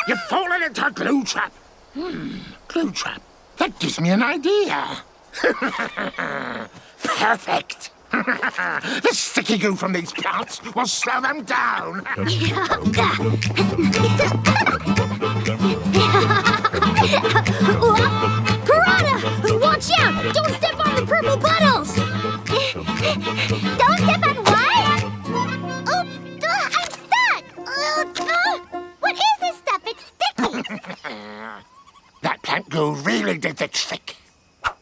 You've fallen into a glue trap. Glue trap. That gives me an idea. Perfect. The sticky goo from these plants will slow them down. Pirata! Watch out! Don't step on the purple puddles! Don't step on what? Oops! I'm stuck! What is this stuff? It's sticky! That plant goo really did the trick. Go,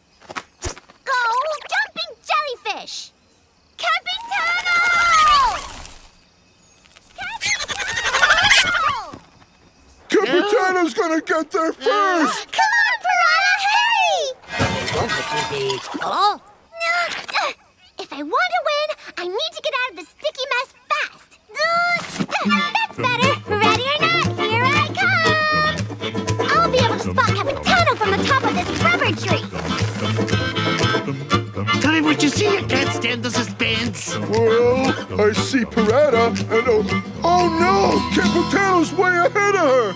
jumping jellyfish! Capitano! Capitano! Capitano's gonna get there first! Come on, Pirata, hurry! Oh? If I want to win, I need to get out of this sticky mess fast. That's better. Ready or not, here I come. I'll be able to spot Capitano from the top of this rubber tree. Tell me what you see. I can't stand the suspense. Well, I see Pirata and oh no! Capitano's way ahead of her!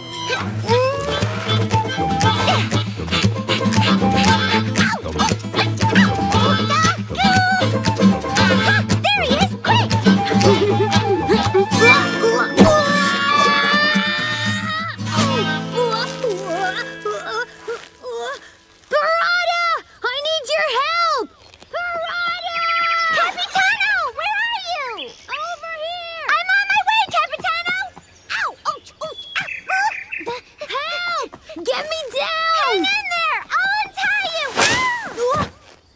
There he is! Quick! Pirata! I need your help! Pirata! Capitano! Where are you? Over here! I'm on my way, Capitano! Ow! Ouch! Ouch! Ow! Help! Get me down! Hang in there! I'll untie you!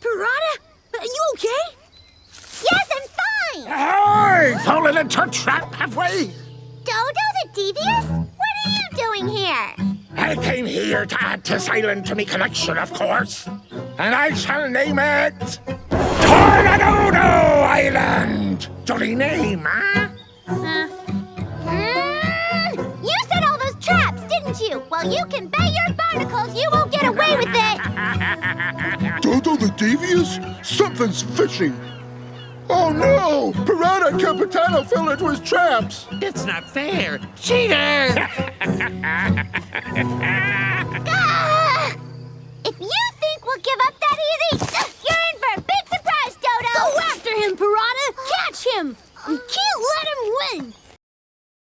Pirata? Are you okay? Yes, I'm fine! Hey! Fallen into a trap, have we? Dodo the Devious? What are you doing here? I came here to add this island to me collection, of course. And I shall name it... Tornado Island! Jolly name, huh? You set all those traps, didn't you? Well, you can bet your barnacles you won't get away with it! Dodo the Devious? Something's fishy! Oh no! Pirata and Capitano fell into his traps! That's not fair. Cheater!